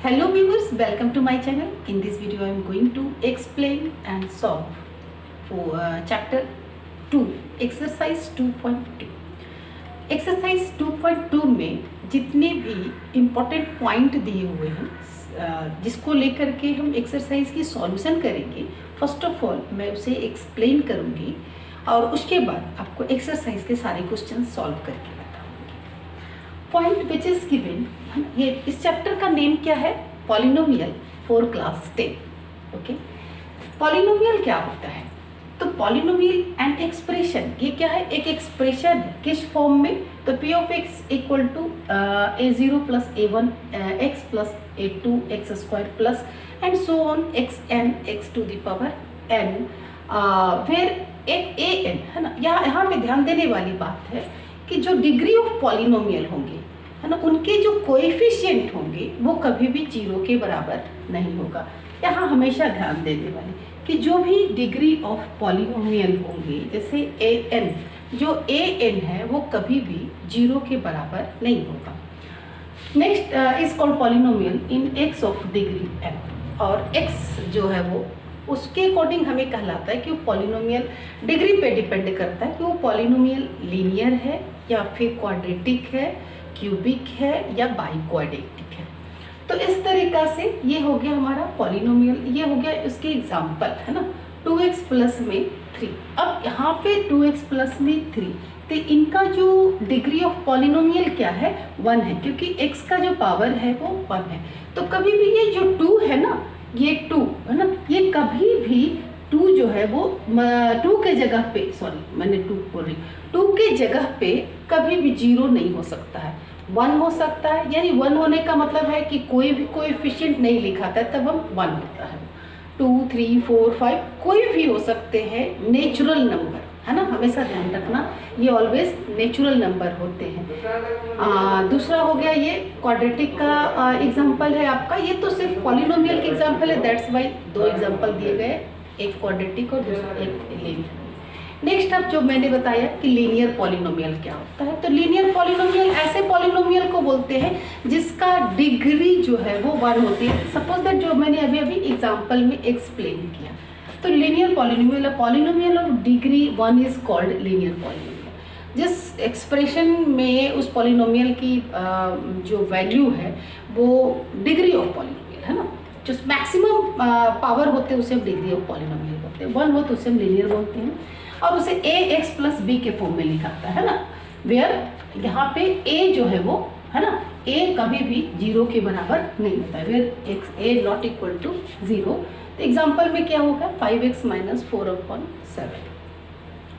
Hello viewers, welcome to my channel. In this video I am going to explain and solve for chapter 2 exercise 2.2. Exercise 2.2 में जितने भी important point दिए हुए हैं जिसको लेकर के हम एक्सरसाइज की सॉल्यूशन करेंगे, फर्स्ट ऑफ ऑल मैं उसे एक्सप्लेन करूँगी और उसके बाद आपको एक्सरसाइज के सारे क्वेश्चन सॉल्व करके बताऊँगी. पॉइंट विच इज गिवन, ये इस चैप्टर का नेम क्या है? Polynomial for class 10. Okay, polynomial क्या होता है? तो पॉलिनोमियल एंड एक्सप्रेशन, ये क्या है? एक एक्सप्रेशन है. किस फॉर्म में? तो P of x equal to a0 plus a1 x plus a2 x square plus and so on xn x to the power n, where एक an है ना. यहाँ पे ध्यान देने वाली बात है कि जो डिग्री ऑफ पॉलिनोमियल होंगे है ना, उनके जो कोएफिशिएंट होंगे वो कभी भी 0 के बराबर नहीं होगा. यहाँ हमेशा ध्यान देने वाली कि जो भी डिग्री ऑफ पॉलिनोमियल होंगे, जैसे an, जो an है वो कभी भी 0 के बराबर नहीं होगा. Next is called polynomial in x of degree n, और x जो है वो उसके अकॉर्डिंग हमें कहलाता है कि वो पॉलिनोमियल डिग्री पे डिपेंड करता है कि वो पॉलिनोमियल लीनियर है या फिर क्वाड्रेटिक है, क्यूबिक है या बाइक्वाड्रेटिक है. तो इस तरीक़ा से ये हो गया हमारा पॉलिनोमियल. ये हो गया इसके एग्जाम्पल है ना, 2x प्लस में 3. अब यहाँ पे 2x प्लस में 3, तो इनका जो डिग्री ऑफ पॉलिनोमियल क्या है? 1 है, क्योंकि x का जो पावर है वो 1 है. तो कभी भी ये जो 2 है ना, ये 2 है ना, ये कभी भी 2 जो है वो 2 के जगह पे, सॉरी मैंने 2 बोल रही, 2 के जगह पे कभी भी 0 नहीं हो सकता है, 1 हो सकता है. यानी 1 होने का मतलब है कि कोई भी कोएफिशिएंट नहीं लिखा था तब हम 1 होता है. 2, 3, 4, 5 कोई भी हो सकते हैं, नेचुरल नंबर है ना, हमेशा ध्यान रखना ये ऑलवेज नेचुरल नंबर होते हैं. दूसरा हो गया ये क्वाड्रेटिक का एग्जांपल है आपका. ये तो सिर्फ पॉलिनोमियल के एग्जांपल है, दैट्स वाई 2 एग्जांपल दिए गए, एक क्वाड्रेटिक और दूसरा एक लीनियर. नेक्स्ट अब जो मैंने बताया कि लीनियर पॉलिनोमियल क्या होता है, तो लीनियर पॉलिनोमियल ऐसे पॉलिनोमियल को बोलते हैं जिसका डिग्री जो है वो 1 होती है. सपोज दैट जो मैंने अभी एग्जांपल में एक्सप्लेन किया, तो linear polynomial of degree 1 is called linear polynomial. जिस एक्सप्रेशन में उस पॉलिनोमियल की जो वैल्यू है वो डिग्री ऑफ पॉलिनोमियल है ना, जो मैक्सिमम पावर होते हैं उसे हम डिग्री ऑफ पॉलिनोमियल बोलते हैं. 1 हो तो उसे हम लीनियर बोलते हैं, और उसे ax प्लस बी के फॉर्म में लिखाता है ना, वेयर यहाँ पे a जो है वो है ना, a कभी भी 0 के बराबर नहीं होता है, where a not equal to 0. तो एग्जाम्पल में क्या होगा? 5x minus 4/7.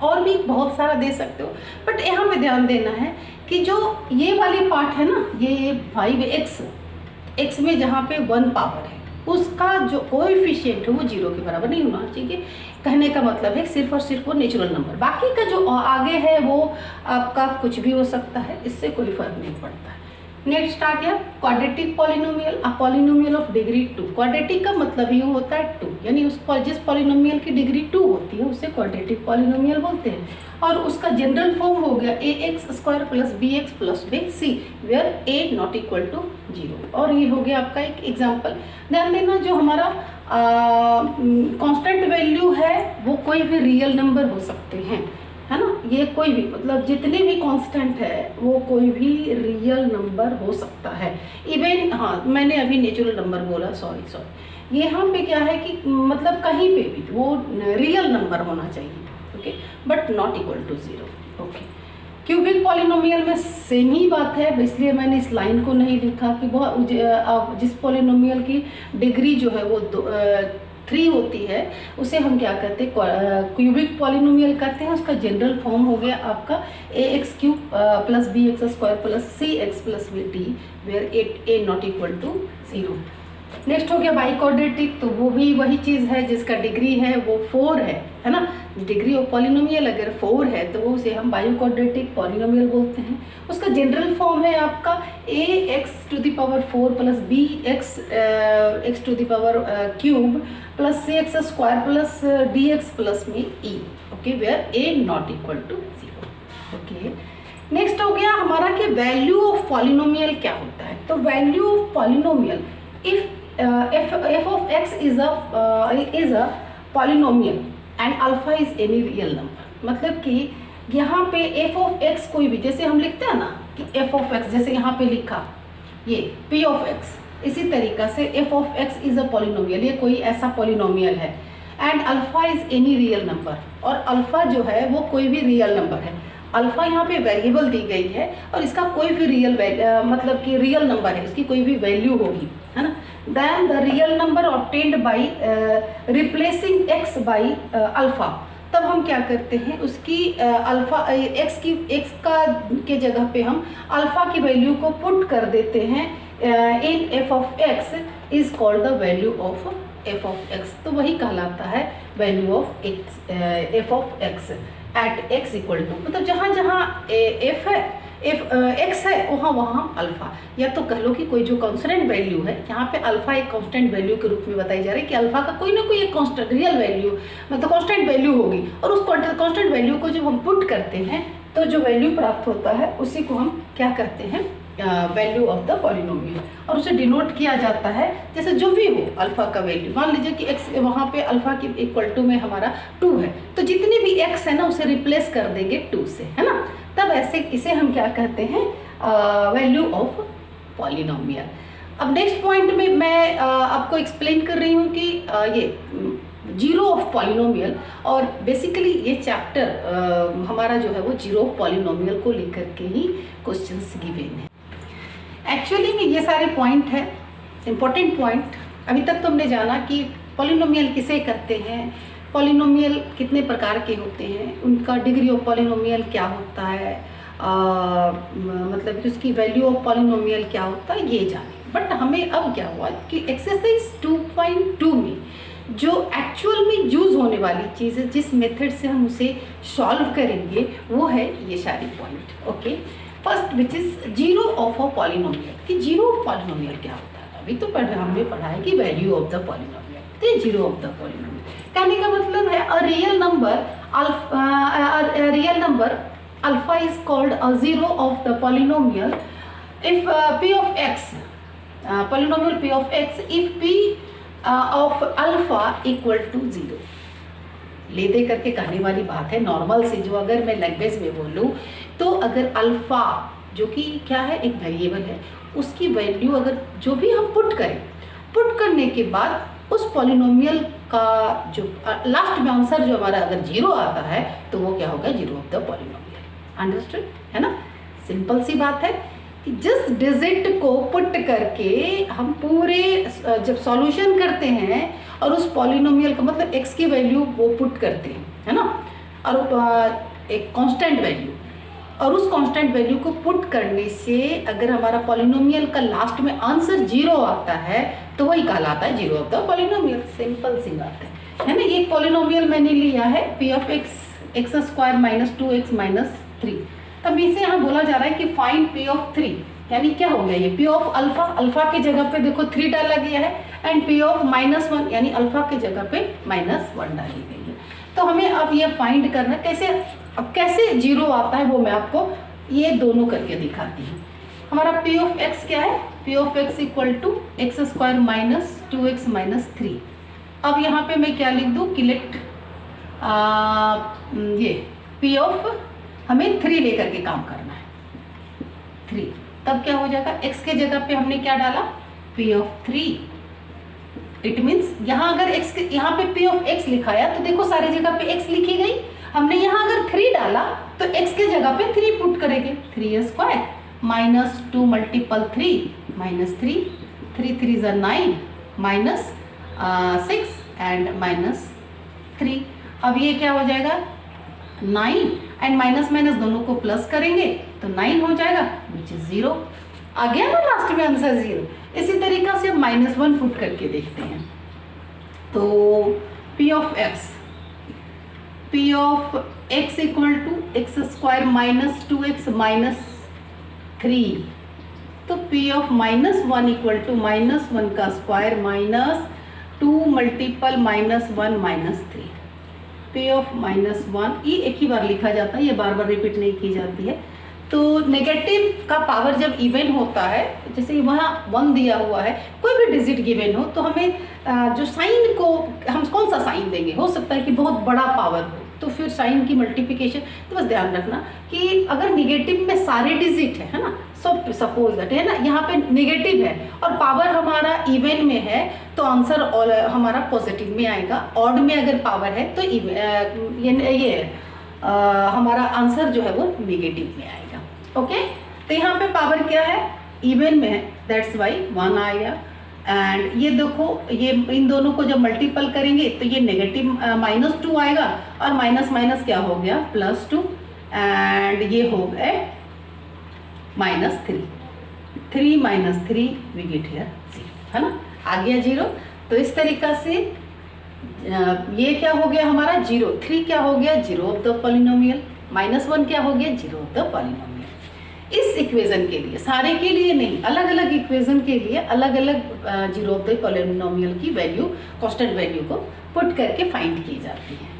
और भी बहुत सारा दे सकते हो, बट यहाँ पे ध्यान देना है कि जो ये वाली पार्ट है ना, ये 5x में जहाँ पे 1 पावर है उसका जो कोएफिशिएंट है वो 0 के बराबर नहीं होना चाहिए. कहने का मतलब है सिर्फ और सिर्फ वो नेचुरल नंबर, बाकी का जो आगे है वो आपका कुछ भी हो सकता है, इससे कोई फर्क नहीं पड़ता है. नेक्स्ट आ गया quadratic polynomial, a polynomial of degree 2. Quadratic का मतलब यूँ होता है 2, यानी उस जिस पॉलिनोमियल की डिग्री 2 होती है उसे क्वाड्रेटिक पॉलिनोमियल बोलते हैं. और उसका जनरल फॉर्म हो गया ax square plus bx plus c, where a not equal to 0. और ये हो गया आपका एक एग्जाम्पल. ध्यान देना जो हमारा कांस्टेंट वैल्यू है वो कोई भी रियल नंबर हो सकते हैं है ना, ये कोई भी मतलब जितने भी कांस्टेंट है वो कोई भी रियल नंबर हो सकता है. इवन हाँ, मैंने अभी नेचुरल नंबर बोला, सॉरी. यहाँ पे क्या है कि मतलब कहीं पे भी वो रियल नंबर होना चाहिए, okay, but not equal to 0. Okay, cubic polynomial में सेम ही बात है, इसलिए मैंने इस लाइन को नहीं लिखा कि बहुत जिस पॉलिनोमियल की डिग्री जो है वो 3 होती है उसे हम क्या कहते हैं? क्यूबिक पॉलिनोमियल कहते हैं. उसका जनरल फॉर्म हो गया आपका ax cube plus bx square plus cx plus bt, where a not equal to 0. Next हो गया बाइक्वाड्रेटिक, तो वो भी वही चीज़ है जिसका डिग्री है वो 4 है ना. डिग्री ऑफ पॉलिनोमियल अगर 4 है तो वो उसे हम बाइक्वाड्रेटिक पॉलिनोमियल बोलते हैं. उसका जनरल फॉर्म है आपका ax to the power 4 plus bx x to the power cube plus cx square plus dx plus में e, okay, where a not equal to 0. Okay, next हो गया हमारा कि वैल्यू ऑफ पॉलिनोमियल क्या होता है. तो value of polynomial if f of x is a polynomial and alpha is any real number, मतलब कि यहाँ पे f of x कोई भी, जैसे हम लिखते हैं ना कि f of x, जैसे यहाँ पे लिखा ये p of x, इसी तरीक़ा से f of x is a polynomial, ये कोई ऐसा पॉलिनोमियल है, and alpha is any real number, और अल्फ़ा जो है वो कोई भी रियल नंबर है। अल्फ़ा यहाँ पे वेरिएबल दी गई है और इसका कोई भी रियल मतलब कि रियल नंबर है, इसकी कोई भी वैल्यू होगी, है ना। Then the real number obtained by replacing X by alpha, तब हम क्या करते हैं, उसकी अल्फ़ा एक्स का के जगह पे हम अल्फ़ा की वैल्यू को पुट कर देते हैं in F of X is called the value of F of X, तो वही कहलाता है value of X, F of X at X equal to, मतलब जहाँ जहाँ एफ है, एफ एक्स है, वहाँ वहाँ अल्फ़ा, या तो कह लो कि कोई जो कांस्टेंट वैल्यू है, यहाँ पे अल्फ़ा एक कांस्टेंट वैल्यू के रूप में बताई जा रही है कि अल्फ़ा का कोई ना कोई एक कांस्टेंट रियल वैल्यू, मतलब कांस्टेंट वैल्यू होगी, और उस कांस्टेंट वैल्यू को जब हम पुट करते हैं तो जो वैल्यू प्राप्त होता है उसी को हम क्या करते हैं, वैल्यू ऑफ द पॉलिनोमियल, और उसे डिनोट किया जाता है जैसे जो भी हो अल्फ़ा का वैल्यू। मान लीजिए कि x वहाँ पे अल्फ़ा की इक्वल टू में हमारा 2 है, तो जितनी भी x है ना उसे रिप्लेस कर देंगे 2 से, है ना, तब ऐसे इसे हम क्या कहते हैं, वैल्यू ऑफ पॉलिनोमियल। अब नेक्स्ट पॉइंट में मैं आपको एक्सप्लेन कर रही हूँ कि ये जीरो ऑफ पॉलिनोमियल, और बेसिकली ये चैप्टर हमारा जो है वो जीरो ऑफ पॉलिनोमियल को लेकर के ही क्वेश्चंस गिवन है। एक्चुअली में ये सारे पॉइंट है इम्पोर्टेंट पॉइंट। अभी तक तो हमने जाना कि पॉलिनोमियल किसे कहते हैं, पॉलिनोमियल कितने प्रकार के होते हैं, उनका डिग्री ऑफ पॉलिनोमियल क्या होता है, मतलब कि उसकी वैल्यू ऑफ पॉलिनोमियल क्या होता है, ये जाने। बट हमें अब क्या हुआ कि एक्सरसाइज 2.2 में जो एक्चुअल में यूज़ होने वाली चीज़ है, जिस मेथड से हम उसे सॉल्व करेंगे, वो है ये सारी point. Okay, first which is zero of a polynomial, कि जीरो ऑफ पॉलिनोमियल क्या होता है। अभी तो हमने पढ़ा है कि वैल्यू ऑफ द पॉलिनोमियल, तो जीरो ऑफ द पॉलिनोमियल कहने का मतलब है a real number alpha is called a zero of the polynomial if p of x, polynomial p of x if p of alpha equal to 0। ले दे करके कहने वाली बात है नॉर्मल से, जो अगर मैं लैंग्वेज में बोलूँ तो अगर अल्फ़ा जो कि क्या है, एक वेरिएबल है, उसकी वैल्यू अगर जो भी हम पुट करें, पुट करने के बाद उस पॉलिनोमियल का जो लास्ट में आंसर जो हमारा अगर 0 आता है तो वो क्या होगा, zero of the polynomial. Understood है ना, सिंपल सी बात है कि जिस डिजिट को पुट करके हम पूरे जब सॉल्यूशन करते हैं और उस पॉलिनोमियल का मतलब x की वैल्यू वो पुट करते हैं, है ना, और एक कांस्टेंट वैल्यू, और उस कांस्टेंट वैल्यू को पुट करने से अगर हमारा पॉलिनोमियल का लास्ट में आंसर 0 आता है तो वही कहलाता है zero of the polynomial. Simple सी बात है ना। ये पॉलिनोमियल मैंने लिया है p of x square minus 2x minus 3। तब इसे यहाँ बोला जा रहा है कि फाइंड p ऑफ 3, यानी क्या हो गया ये p ऑफ अल्फा, अल्फा के जगह पे देखो 3 डाला गया है, एंड p ऑफ -1 यानी अल्फा के जगह पे -1 डाली गई है। तो हमें अब ये फाइंड करना कैसे, अब कैसे 0 आता है वो मैं आपको ये दोनों करके दिखाती हूँ। हमारा p ऑफ x क्या है, p of x equal to x square minus 2x minus 3। अब यहाँ पे मैं क्या लिख दूँ कि लेट ये p ऑफ हमें 3 लेकर के काम करना है, 3, तब क्या हो जाएगा, x के जगह पे हमने क्या डाला, p ऑफ 3। इट मीन्स यहाँ अगर x के यहाँ पे p ऑफ x लिखाया तो देखो सारी जगह पे x लिखी गई, हमने यहाँ अगर 3 डाला तो x के जगह पे 3 पुट करेंगे, 3 स्क्वायर माइनस 2 मल्टीपल 3 माइनस 3, 3 3 ज़ा 9 माइनस 6 एंड माइनस 3। अब ये क्या हो जाएगा, 9 एंड माइनस माइनस दोनों को प्लस करेंगे तो 9 हो जाएगा विच इज 0। आ गया ना लास्ट में आंसर 0। इसी तरीक़ा से हम -1 पुट करके देखते हैं। तो p of x equal to x square minus 2x minus 3, तो p ऑफ -1 इक्वल टू -1 का square minus 2 multiple -1 minus 3। p of -1 ये एक ही बार लिखा जाता है, ये बार बार रिपीट नहीं की जाती है। तो नेगेटिव का पावर जब इवन होता है, जैसे वहाँ 1 दिया हुआ है, कोई भी डिजिट गिवन हो, तो हमें जो साइन को हम कौन सा साइन देंगे, हो सकता है कि बहुत बड़ा पावर हो, तो फिर साइन की मल्टीप्लिकेशन। तो बस ध्यान रखना कि अगर निगेटिव में सारे डिजिट है ना, सपोज दैट है ना, यहाँ पे निगेटिव है और पावर हमारा इवन में है, तो आंसर हमारा पॉजिटिव में आएगा। ऑड में अगर पावर है तो हमारा आंसर जो है वो निगेटिव में आएगा। ओके, तो यहाँ पे पावर क्या है, इवन में है, दैट्स वाई 1 आएगा। एंड ये देखो, ये इन दोनों को जब मल्टीपल करेंगे तो ये नेगेटिव -2 आएगा और माइनस माइनस क्या हो गया, +2, एंड ये हो गए -3। 3 - 3 वी गेट हियर 0, है ना, आ गया 0। तो इस तरीका से ये क्या हो गया हमारा 0, 3 क्या हो गया 0 ऑफ द पॉलिनोमियल, -1 क्या हो गया 0 ऑफ द पॉलिनोमियल। इस इक्वेशन के लिए, सारे के लिए नहीं, अलग अलग इक्वेशन के लिए अलग अलग 0 ऑफ द पॉलिनोमियल की वैल्यू, कांस्टेंट वैल्यू को पुट करके फाइंड की जाती है।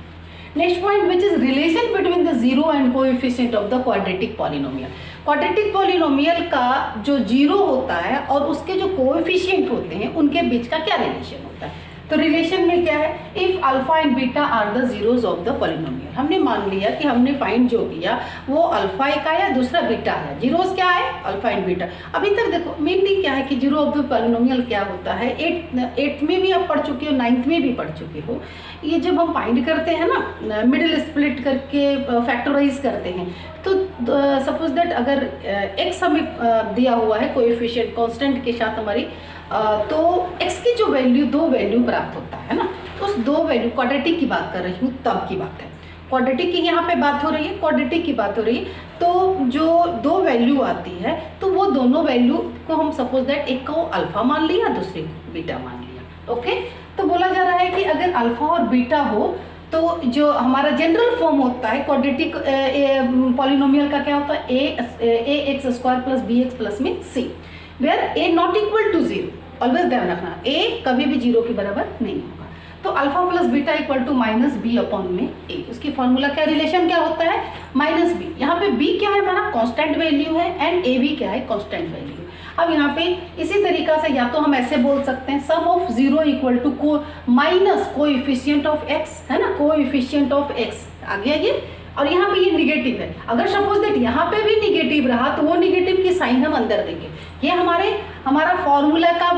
Next point which is relation between the 0 and coefficient of the quadratic polynomial. Quadratic polynomial का जो 0 होता है और उसके जो कोएफिशिएंट होते हैं उनके बीच का क्या रिलेशन होता है। तो रिलेशन में क्या है, if alpha and beta are the zeros of the polynomial. हमने मान लिया कि हमने फाइंड जो किया वो अल्फा एक आया, दूसरा बीटा है, जीरोज क्या है अल्फा एंड बीटा। अभी तक देखो मेनली क्या है कि 0 ऑफ द पॉलिनोमियल क्या होता है, 8th में भी आप पढ़ चुके हो, 9th में भी पढ़ चुके हो। ये जब हम फाइंड करते हैं ना, मिडिल स्प्लिट करके फैक्टराइज करते हैं, तो सपोज दैट अगर x हमें दिया हुआ है कोएफिशिएंट कांस्टेंट के साथ हमारी, तो x की जो वैल्यू, 2 वैल्यू प्राप्त होता है ना, उस 2 वैल्यू, क्वाड्रेटिक की बात कर रही हूँ तब की बात है, क्वाड्रेटिक की यहाँ पे बात हो रही है, क्वाड्रेटिक की बात हो रही है। तो जो 2 वैल्यू आती है, तो वो दोनों वैल्यू को हम सपोज दैट एक को अल्फा मान लिया, दूसरे को बीटा मान लिया। ओके, तो बोला जा रहा है कि अगर अल्फा और बीटा हो तो जो हमारा जनरल फॉर्म होता है क्वाड्रेटिक पॉलिनोमियल का क्या होता है, ax² + bx + में c, where a not equal to 0। Always ध्यान रखना, a कभी भी 0 के बराबर नहीं होगा। तो alpha plus beta equal to -b/a, उसकी फॉर्मूला क्या, रिलेशन क्या होता है -b। यहाँ पे b क्या है हमारा कांस्टेंट वैल्यू है एंड a भी क्या है कांस्टेंट वैल्यू। अब यहाँ पे इसी तरीका से या तो हम ऐसे बोल सकते हैं sum of 0 equal to minus coefficient of x, है ना, कोएफिशिएंट ऑफ x आ गया ये, और यहाँ पे ये निगेटिव है। अगर सपोज दैट यहाँ पे भी निगेटिव रहा तो वो निगेटिव की साइन हम अंदर देंगे। ये हमारा फॉर्मूला का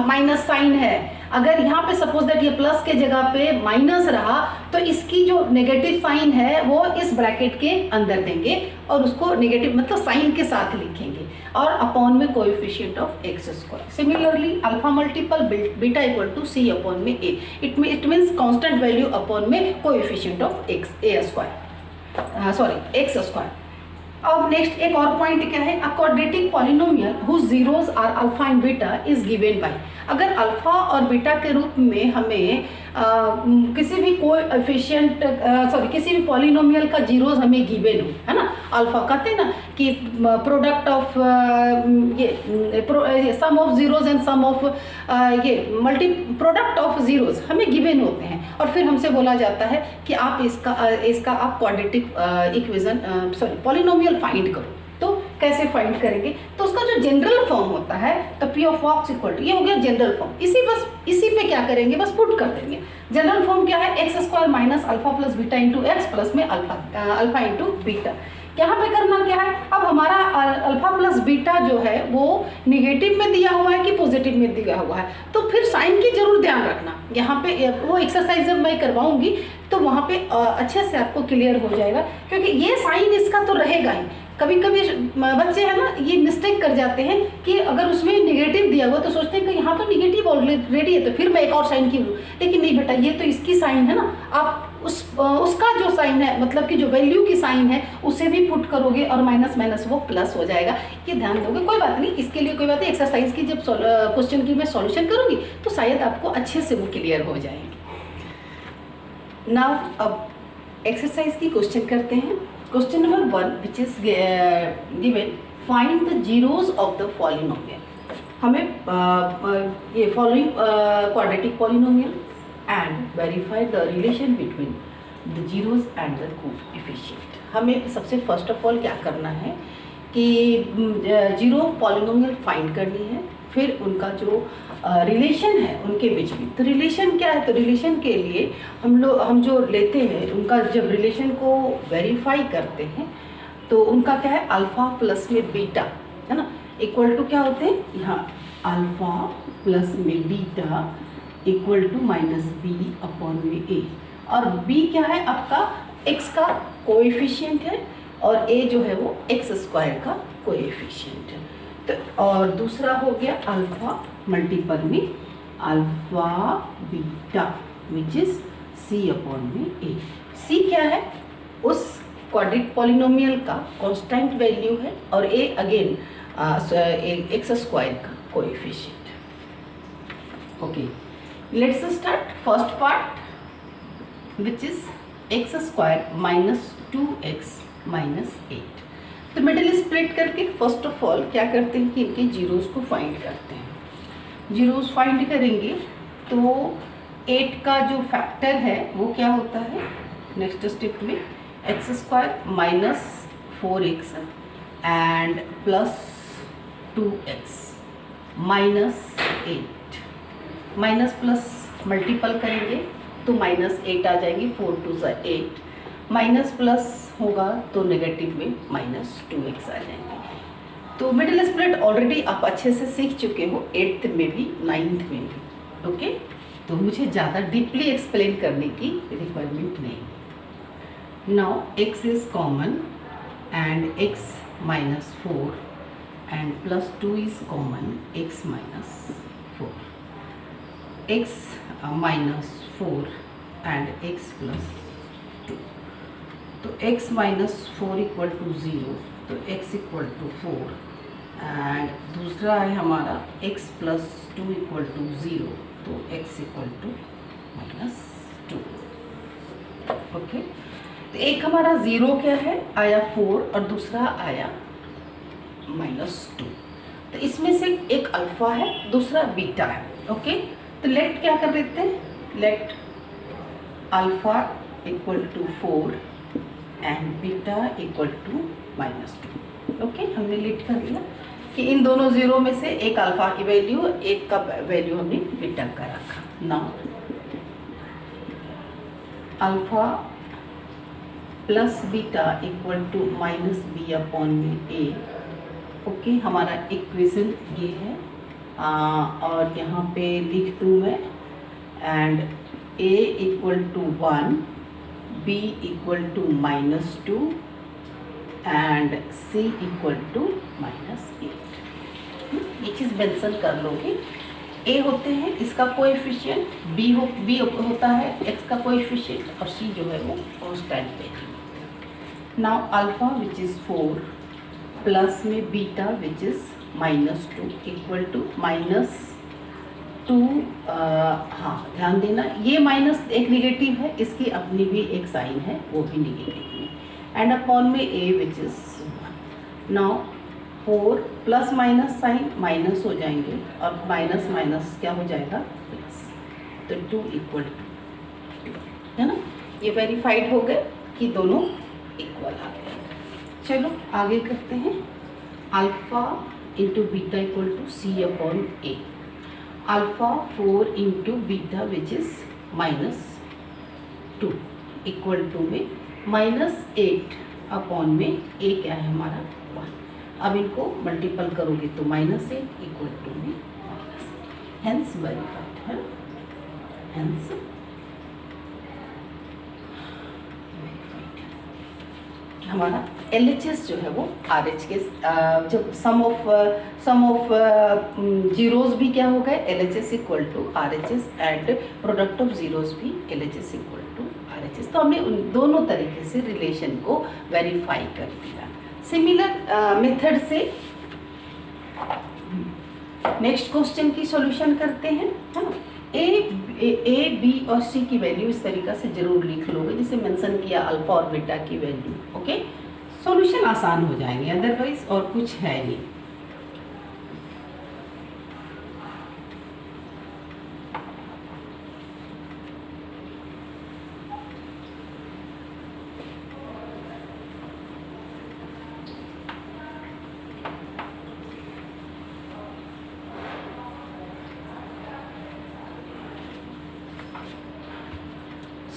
माइनस साइन है। अगर यहाँ पे सपोज दैट ये प्लस के जगह पे माइनस रहा तो इसकी जो नेगेटिव साइन है वो इस ब्रैकेट के अंदर देंगे और उसको नेगेटिव मतलब साइन के साथ लिखेंगे और अपॉन में coefficient of x²। Similarly alpha multiple beta equal to c/a, it means constant value upon में कोएफिशिएंट ऑफ x²। अब नेक्स्ट एक और पॉइंट क्या है, a quadratic polynomial whose zeros are alpha and beta is given by. अगर अल्फा और बीटा के रूप में हमें किसी भी कोएफिशिएंट किसी भी पॉलिनोमियल का जीरोस हमें गिवन हो, है ना, अल्फा कहते हैं ना कि product of sum of zeros and sum of product of zeros हमें गिवन होते हैं और फिर हमसे बोला जाता है कि आप इसका आप क्वाड्रेटिक इक्वेशन पॉलिनोमियल फाइंड करो। तो कैसे फाइंड करेंगे, तो उसका जो जनरल फॉर्म होता है तो p of x equal to, ये हो गया जनरल फॉर्म। इसी पे क्या करेंगे, बस पुट कर देंगे। जनरल फॉर्म क्या है, x² minus alpha plus beta into x plus में अल्फा इंटू बीटा। यहाँ पे करना क्या है, अब हमारा अल्फा प्लस बीटा जो है वो निगेटिव में दिया हुआ है कि पॉजिटिव में दिया हुआ है, तो फिर साइन की जरूर ध्यान रखना। यहाँ पे वो एक्सरसाइज जब मैं करवाऊंगी तो वहाँ पे अच्छे से आपको क्लियर हो जाएगा, क्योंकि ये साइन इसका तो रहेगा ही। कभी कभी बच्चे है ना ये मिस्टेक कर जाते हैं कि अगर उसमें निगेटिव दिया हुआ तो सोचते हैं कि यहाँ तो निगेटिव ऑलरेडी है तो फिर मैं एक और साइन क्यों, लेकिन नहीं बेटा, ये तो इसकी साइन है ना, आप उसका जो साइन है मतलब कि जो वैल्यू की साइन है उसे भी पुट करोगे और माइनस माइनस वो प्लस हो जाएगा। ये ध्यान दोगे, कोई बात नहीं, इसके लिए कोई बात नहीं, एक्सरसाइज की जब क्वेश्चन की मैं सॉल्यूशन करूँगी तो शायद आपको अच्छे से वो क्लियर हो जाएंगे। नाउ अब एक्सरसाइज की क्वेश्चन करते हैं। Question number 1 which is given, find the zeros of the polynomial. हमें ये following quadratic polynomial and verify the relation between the zeros and the coefficient. हमें सबसे फर्स्ट ऑफ ऑल क्या करना है कि जीरो पॉलिनोमियल फाइंड करनी है, फिर उनका जो रिलेशन है उनके बीच में। तो रिलेशन क्या है, तो रिलेशन के लिए हम जो लेते हैं उनका जब रिलेशन को वेरीफाई करते हैं तो उनका क्या है, अल्फ़ा प्लस में बीटा, है ना, इक्वल टू क्या होते हैं यहाँ, अल्फ़ा प्लस में beta equal to minus B upon में ए। और बी क्या है आपका, एक्स का कोएफिशिएंट है, और ए जो है वो एक्स स्क्वायर का कोएफिशिएंट है। तो और दूसरा हो गया अल्फ़ा मल्टीपल में alpha beta which is C upon में ए। सी क्या है, उस क्वाड्रिक पॉलिनोमियल का कांस्टेंट वैल्यू है, और ए अगेन एक्स स्क्वायर का coefficient. Okay, let's start first part which is x square minus 2x minus 8। तो मिडिल स्प्लिट करके फर्स्ट ऑफ ऑल क्या करते हैं कि इनके जीरोस को फाइंड करते हैं। जीरोस फाइंड करेंगे तो 8 का जो फैक्टर है वो क्या होता है, नेक्स्ट स्टेप में x square minus 4x and plus 2x minus 8। Minus plus multiple करेंगे तो माइनस 8 आ जाएंगे, 4 2 ज़ा 8, माइनस प्लस होगा तो नेगेटिव में माइनस 2x आ जाएंगे। तो मिडिल स्प्लिट ऑलरेडी आप अच्छे से सीख चुके हो, 8th में भी 9th में भी। ओके, तो मुझे ज़्यादा डीपली एक्सप्लेन करने की रिक्वायरमेंट नहीं। Now x is common and x minus 4 and plus 2 is common, x minus 4, x minus 4 and x plus 2। तो x माइनस 4 इक्वल टू 0, तो x इक्वल टू 4 एंड दूसरा है हमारा x प्लस 2 इक्वल टू 0, तो x equal to minus 2। Okay, तो एक हमारा 0 क्या है आया 4 और दूसरा आया माइनस 2। तो इसमें से एक अल्फ़ा है, दूसरा बीटा है। ओके, तो लेट क्या कर देते हैं, let alpha equal to 4 and beta equal to minus 2। Okay, हमने लेट कर दिया कि इन दोनों ज़ीरो में से एक अल्फ़ा की वैल्यू, एक का वैल्यू हमने बीटा का रखा। Now alpha plus beta equal to minus B upon में ए। ओके, हमारा इक्वेशन ये है और यहाँ पे लिख दूँ मैं, and a equal to 1, b equal to minus 2 and c equal to minus 8। ये चीज़ मेंशन कर लोगे। a होते हैं इसका कोएफिशिएंट, b होता है x का कोएफिशिएंट, और c जो है वो constant value. Now alpha which is 4 plus में beta which is minus 2 equal to minus 2। हाँ, ध्यान देना ये माइनस एक निगेटिव है, इसकी अपनी भी एक साइन है, वो भी निगेटिव में, एंड अपॉन में a which is 1। Now 4 plus minus sign minus हो जाएंगे, और माइनस माइनस क्या हो जाएगा प्लस, तो 2 इक्वल टू 2, है ना। ये वेरीफाइड हो गए कि दोनों इक्वल आ गए। चलो आगे करते हैं। Alpha into beta equal to C upon A. Alpha 4 into beta which is minus 2 equal to में माइनस 8 अपॉन में ए क्या है हमारा 1। अब इनको मल्टीपल करोगे तो माइनस 8 इक्वल टू में माइनस, हेंस वेरीफाइड है, हेंस हमारा LHS जो है वो RH के जब सम ऑफ जीरोस भी क्या हो गए, LHS equal to RHS and product of zeros भी LHS इक्वल टू RHS। तो हमने उन दोनों तरीके से रिलेशन को वेरीफाई कर दिया। सिमिलर मेथड से नेक्स्ट क्वेश्चन की सॉल्यूशन करते हैं, है ना। ए बी और सी की वैल्यू इस तरीक़ा से जरूर लिख लोगे जिसे मेंशन किया अल्फ़ा और बीटा की वैल्यू। ओके, सॉल्यूशन आसान हो जाएंगे, अदरवाइज और कुछ है नहीं।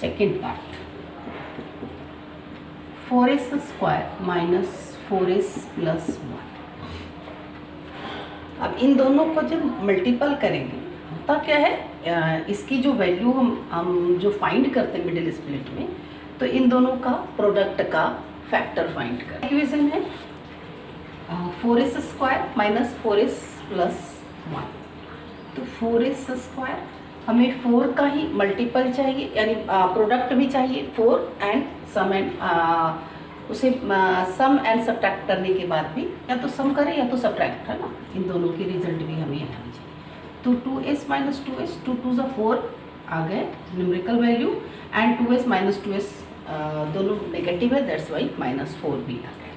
Second part 4s² minus 4s plus 1। अब इन दोनों को जब मल्टीपल करेंगे होता क्या है, इसकी जो वैल्यू हम जो फाइंड करते हैं मिडिल स्प्लिट में, तो इन दोनों का प्रोडक्ट का फैक्टर फाइंड कर। इक्वेशन है 4s² माइनस 4s प्लस 1। तो 4s² हमें 4 का ही मल्टीपल चाहिए, यानी प्रोडक्ट भी चाहिए 4 एंड सम एंड उसे सम एंड सब्ट्रैक्ट करने के बाद भी या तो सम करें या तो सब्ट्रैक्ट, है ना, इन दोनों के रिजल्ट भी हमें यहाँ चाहिए। तो 2s माइनस 2s, 2 2 ज़ा 4 आ गए numerical value, and 2s minus 2s दोनों नेगेटिव है, दैट्स वाई माइनस 4 भी आ गए,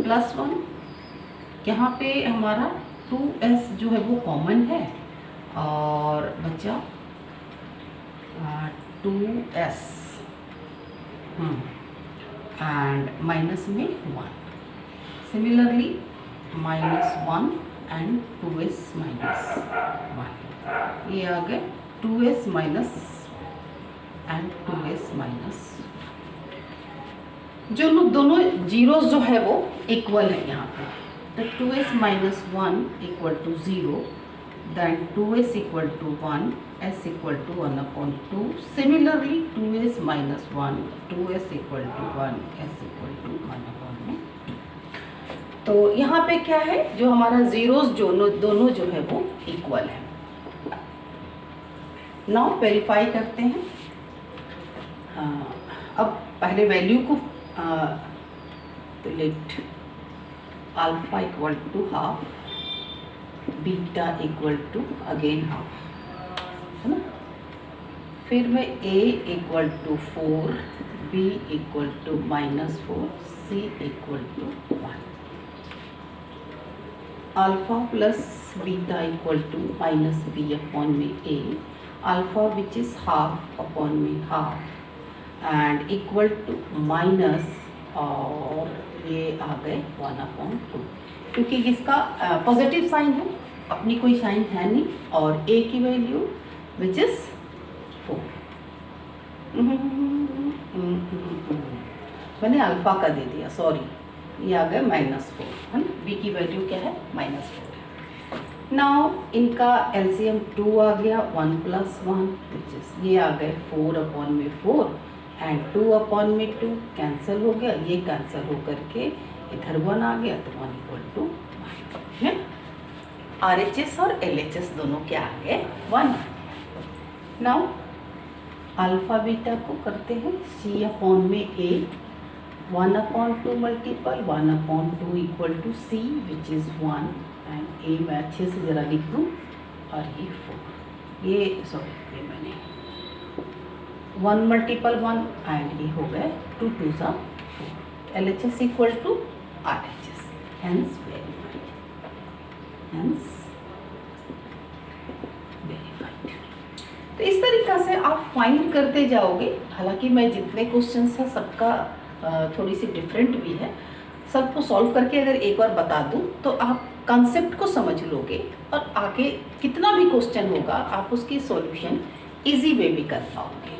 प्लस 1। यहाँ पे हमारा 2s जो है वो कॉमन है और बचा 2s एंड माइनस में 1। Similarly minus 1 and 2s minus 1, ये आ गए 2s minus and 2s minus. जो दोनों जीरोस जो है वो इक्वल है यहाँ पे, तो 2s minus 1 equal to 0, then 2s equal to 1, s equal to 1/2. Similarly 2s minus 1, 2s equal to 1, s equal to 1/2. तो यहाँ पे क्या है, जो हमारा जीरोस जो दोनों जो है वो इक्वल है। नाउ वेरीफाई करते हैं। अब पहले वैल्यू को तो let alpha equal to half, beta equal to again half, है ना। फिर मैं a equal to 4, b equal to -4, c equal to 1। Alpha plus beta equal to minus b upon में a, alpha which is half upon में half and equal to minus, और ये आ गए 1/2, क्योंकि इसका पॉजिटिव साइन है, अपनी कोई साइन है नहीं, और a की वैल्यू विच इज 4। मैंने अल्फा का दे दिया, सॉरी, ये आ गया -4, है ना। b की वैल्यू क्या है, -4 है। नाउ इनका एलसीएम 2 आ गया, 1 प्लस 1 विच इज, ये आ गए 4/4 एंड 2/2 कैंसिल हो गया, ये कैंसिल हो करके इधर 1 आ गया, तो 1 इक्वल टू 1 है। RHS और LHS दोनों क्या आ गए, 1। नाउ अल्फा बीटा को करते हैं c अपॉन में a, 1/2 multiple 1/2 equal to c which is 1 and a मैं अच्छे से ज़रा लिख दूँ, और ये 4, ये सॉरी ये मैंने 1 मल्टीपल 1 एंड ये हो गए 2 2 ज़ा 4। LHS equal to RHS, hence verified, hence verified। तो इस तरीक़ा से आप फाइंड करते जाओगे। हालांकि मैं जितने क्वेश्चंस हैं सबका थोड़ी सी डिफरेंट भी है, सबको सॉल्व करके अगर एक बार बता दूं तो आप कॉन्सेप्ट को समझ लोगे, और आगे कितना भी क्वेश्चन होगा आप उसकी सॉल्यूशन इजी वे भी कर पाओगे।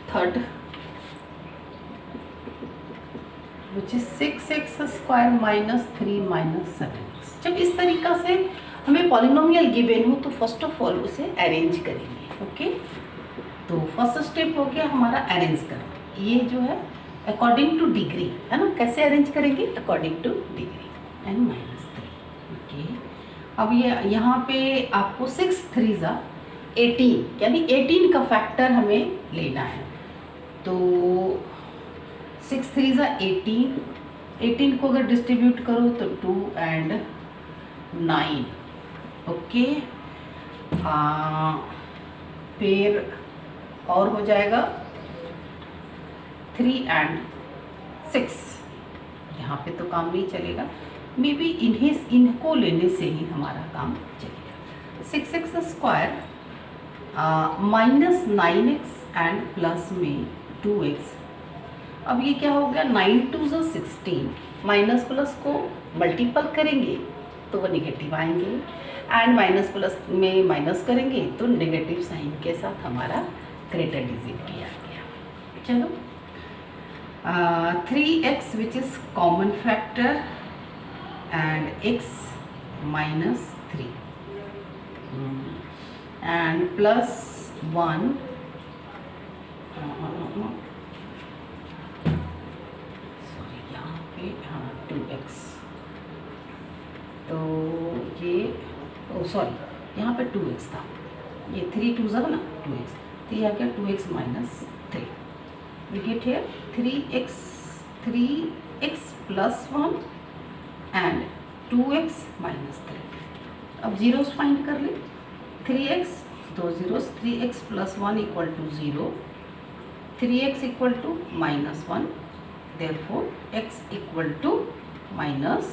Third which is 6x² minus 3 minus 7x। जब इस तरीक़ा से हमें पॉलिनोमियल गिवन हो तो फर्स्ट ऑफ ऑल उसे अरेंज करेंगे। ओके, तो फर्स्ट स्टेप हो गया हमारा अरेंज करना। ये जो है अकॉर्डिंग टू डिग्री, है ना, कैसे अरेंज करेंगे, according two degree and -3। Okay, अब ये यहाँ पे आपको 6 3 ज़ा 18, यानी 18 का फैक्टर हमें लेना है। तो 6 3 ज़ा 18, 18 को अगर डिस्ट्रीब्यूट करो तो 2 एंड 9। ओके, फिर और हो जाएगा 3 एंड 6, यहाँ पे तो काम नहीं चलेगा, मे बी इनको लेने से ही हमारा काम चलेगा। 6x square minus 9x and plus में 2x। अब ये क्या हो गया, 9 2 16, माइनस प्लस को मल्टीपल करेंगे तो वो निगेटिव आएंगे, एंड माइनस प्लस में माइनस करेंगे तो नेगेटिव साइन के साथ हमारा ग्रेटर डिजिट भी आ गया। चलो 3x which is common factor and x minus 3 and plus 1 sorry यहाँ पे 2x, तो ये सॉरी यहाँ पे 2x था, ये 3 2 ना 2x, तो ये आ गया 2x minus 3। We get here 3x plus 1 and 2x minus 3। अब जीरोस फाइंड कर ले, 3x 2 zeros, 3x plus 1 equal to 0, 3x equal to minus 1, therefore x equal to minus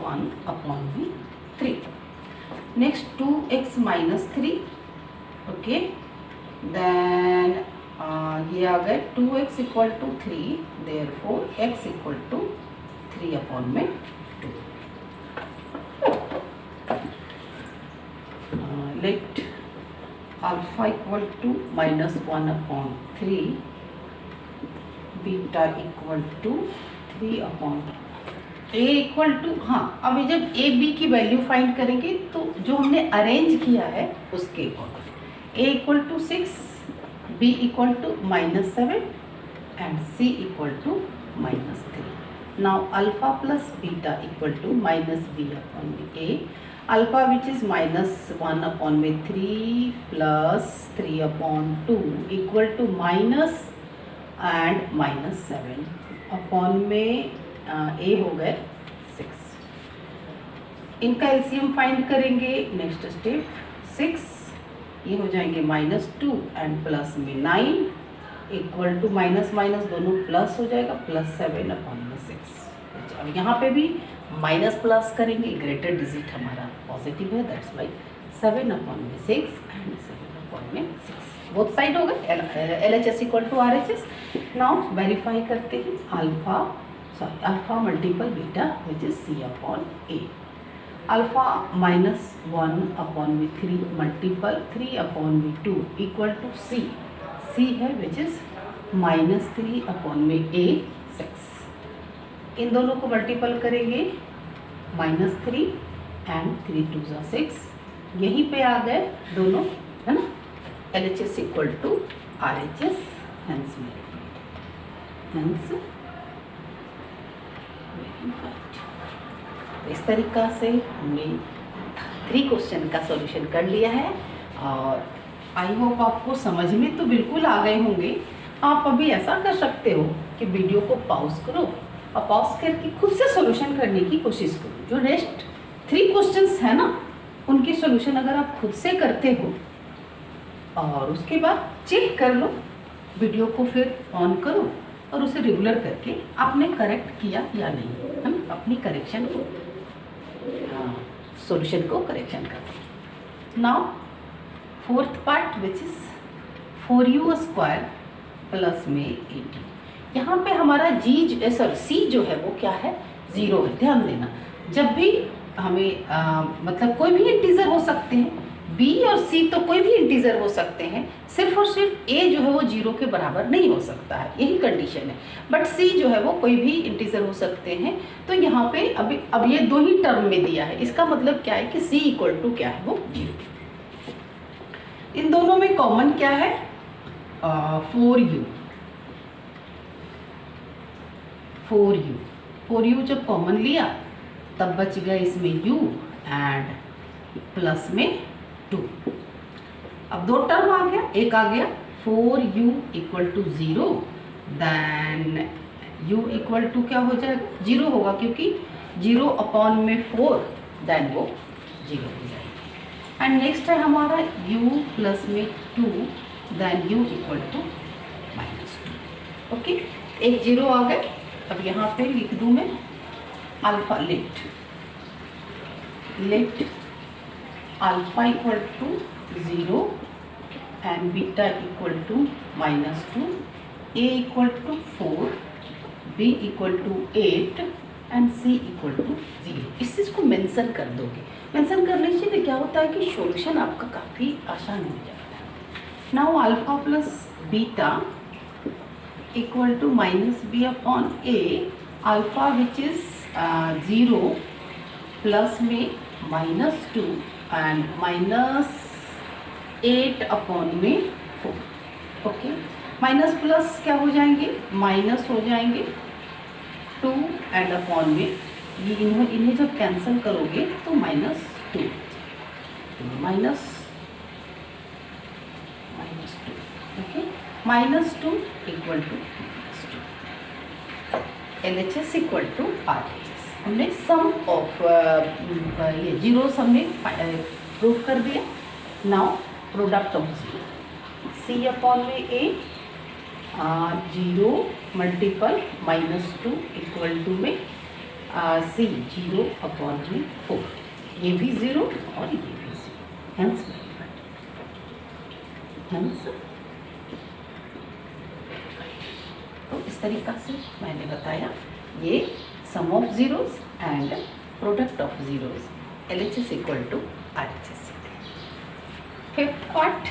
1 upon में 3। Next 2x minus 3, okay, then ये आ गए 2x equal to 3, therefore x equal to 3 upon में 2। Let alpha equal to minus 1 upon 3, beta equal to 3 upon A equal to, हाँ अब ये जब A B की वैल्यू फाइंड करेंगे तो जो हमने अरेंज किया है उसके according, A equal to 6, B equal to minus 7 and C equal to minus 3। Now alpha plus beta equal to minus B upon में A, alpha which is minus 1 upon में 3 plus 3 upon 2 equal to minus and minus 7 upon में A हो गए 6। इनका LCM find करेंगे। Next step 6, ये हो जाएंगे माइनस 2 एंड प्लस में 9 इक्वल टू माइनस माइनस दोनों प्लस हो जाएगा, प्लस 7 अपॉन में 6। अब यहाँ पे भी माइनस प्लस करेंगे, ग्रेटर डिजिट हमारा पॉजिटिव है, दैट्स वाई 7 अपॉन में 6 एंड 7 अपॉन में 6। बोथ साइड हो गए, LHS equal to RHS। Now verify करते हैं, alpha multiple beta which is C upon A। Alpha minus 1 upon में 3 मल्टीपल 3 अपॉन में 2 इक्वल टू C है विच इज माइनस 3 अपॉन में A 6। इन दोनों को मल्टीपल करेंगे, माइनस 3 एंड 3 2 6, यहीं पे आ गए दोनों, है ना, LHS equal to RHS, hence इस तरीक़ा से हमने 3 क्वेश्चन का सॉल्यूशन कर लिया है और आई होप आपको समझ में तो बिल्कुल आ गए होंगे। आप अभी ऐसा कर सकते हो कि वीडियो को पॉज करो और पॉज करके खुद से सॉल्यूशन करने की कोशिश करो। जो नेक्स्ट 3 क्वेश्चंस है ना, उनके सॉल्यूशन अगर आप खुद से करते हो और उसके बाद चेक कर लो, वीडियो को फिर ऑन करो और उसे रेगुलर करके आपने करेक्ट किया या नहीं, है ना, अपनी करेक्शन को, सॉल्यूशन को करेक्शन करो। Now 4th part which is 4u square plus में 80। यहाँ पे हमारा C जो है वो क्या है, 0 है। ध्यान देना, जब भी हमें मतलब कोई भी इंटीजर हो सकते हैं, B और C तो कोई भी इंटीजर हो सकते हैं, सिर्फ और सिर्फ A जो है वो 0 के बराबर नहीं हो सकता है, यही कंडीशन है। बट C जो है वो कोई भी इंटीजर हो सकते हैं। तो यहाँ पे अब ये 2 ही टर्म में दिया है, इसका मतलब क्या है कि C इक्वल टू क्या है, वो 0। इन दोनों में कॉमन क्या है, 4u जब कॉमन लिया तब बच गया इसमें u एंड प्लस में 2। अब 2 टर्म आ गया, एक आ गया 4u equal to 0, then u equal to क्या हो जाए, 0 होगा, क्योंकि 0 अपॉन में 4, देन वो 0 हो जाएगी। एंड नेक्स्ट है हमारा u प्लस में 2, then u equal to -2। Okay, एक 0 आ गए अब यहाँ पे लिख दूँ मैं alpha, let alpha equal to 0 and beta equal to -2, a equal to 4, b equal to 8 and C equal to 0। इस चीज़ को मेंशन कर दोगे। मेंशन करने से क्या होता है कि सॉल्यूशन आपका काफ़ी आसान हो जाता है। Now alpha plus beta equal to -b upon a, alpha which is 0 plus में -2 एंड -8 अपॉन में 4। ओके, माइनस प्लस क्या हो जाएंगे, माइनस हो जाएंगे 2 एंड अपॉन में ये इन्हें जब कैंसिल करोगे तो -2, minus -2। Okay, -2 equal to -2, LHS equal to RHS। हमने सम ऑफ ये जीरो हमने प्रूफ कर दिया। Now product of zero, C upon में A 0 मल्टीपल -2 इक्वल टू में C 0 अपॉन में 4, ये भी 0 और ये भी 0, हेंस तो इस तरीक़ा से मैंने बताया ये sum of zeros and product of zeros, LHS equal to RHS। Fifth part,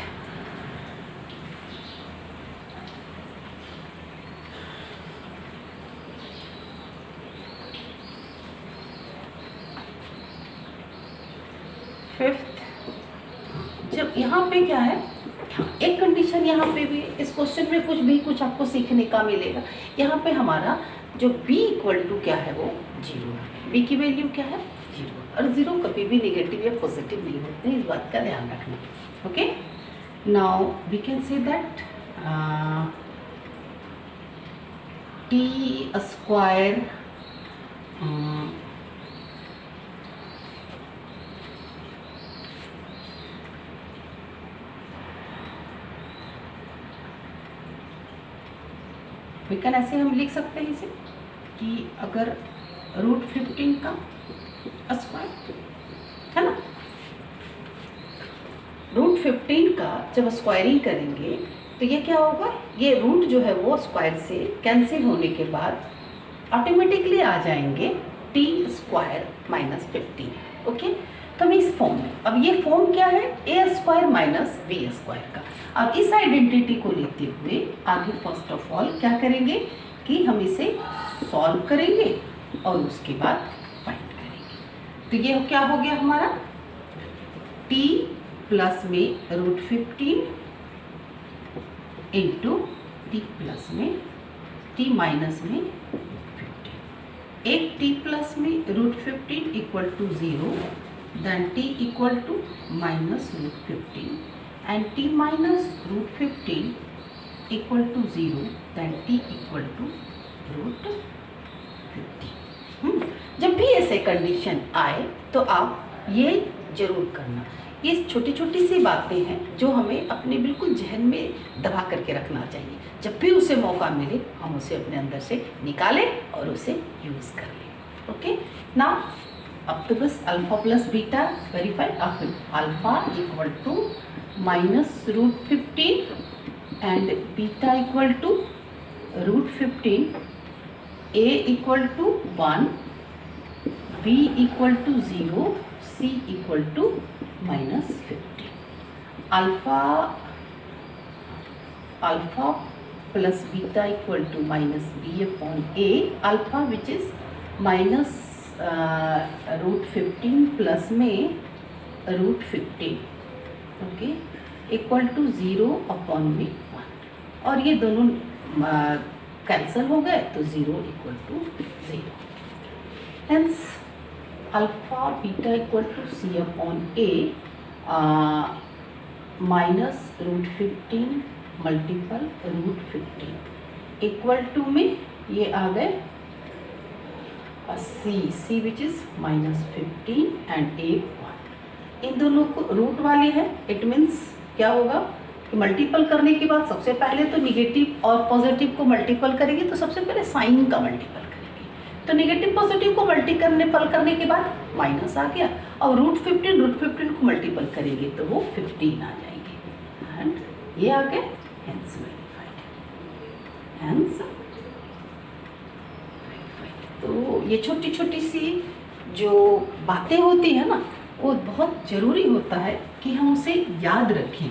जब यहाँ पे क्या है, एक कंडीशन यहाँ पे भी इस क्वेश्चन में कुछ आपको सीखने का मिलेगा। यहाँ पे हमारा जो b इक्वल टू क्या है वो 0 है, b की वैल्यू क्या है 0, और 0 कभी भी नेगेटिव या पॉजिटिव नहीं होते हैं, इस बात का ध्यान रखना। Okay, now we can say that t square we can ऐसे हम लिख सकते हैं इसे कि अगर √15 का स्क्वायर है ना, √15 का जब स्क्वायरिंग करेंगे तो ये क्या होगा, ये रूट जो है वो स्क्वायर से कैंसिल होने के बाद ऑटोमेटिकली आ जाएंगे t स्क्वायर -15। ओके, तो हम इस फॉर्म में, अब ये फॉर्म क्या है, a square minus b square का। अब इस आइडेंटिटी को लेते हुए आगे फर्स्ट ऑफ ऑल क्या करेंगे कि हम इसे सॉल्व करेंगे और उसके बाद फाइंड करेंगे। तो ये क्या हो गया हमारा, t प्लस में √15 इंटू t प्लस में t माइनस में 15, एक t प्लस में √15 equal to 0, then t equal to -√15 and t minus √15 equal to 0, then t equal to √15। जब भी ऐसे कंडीशन आए तो आप ये जरूर करना। ये छोटी छोटी सी बातें हैं जो हमें अपने बिल्कुल जहन में दबा करके रखना चाहिए। जब भी उसे मौका मिले हम उसे अपने अंदर से निकालें और उसे यूज़ कर लें। ओके, ना अब तो बस alpha plus beta verify, alpha equal to -√15 and beta equal to √15, a equal to 1, b equal to 0, c equal to -15। Alpha plus beta equal to -b upon a, alpha which is -√15 plus में √15, okay, equal to 0 upon में 1, और ये दोनों cancel हो गए तो 0 equal to 0। Hence alpha beta equal to c upon a -√15 multiple √15 equal to में ये आ गए c which is -15 and a 1। इन दोनों को रूट वाले हैं, इट मीन्स क्या होगा कि मल्टीपल करने के बाद सबसे पहले तो निगेटिव और पॉजिटिव को मल्टीपल करेंगे, तो सबसे पहले साइन का मल्टीपल करेंगे। तो नेगेटिव पॉजिटिव को मल्टीपल करने के बाद माइनस आ गया, और √15 को मल्टीपल करेंगे तो वो 15 आ जाएंगे, एंड ये आ गया हेंस वेरीफाइड, हेंस वेरीफाइड। तो ये छोटी छोटी सी जो बातें होती है ना, वो बहुत ज़रूरी होता है कि हम उसे याद रखें,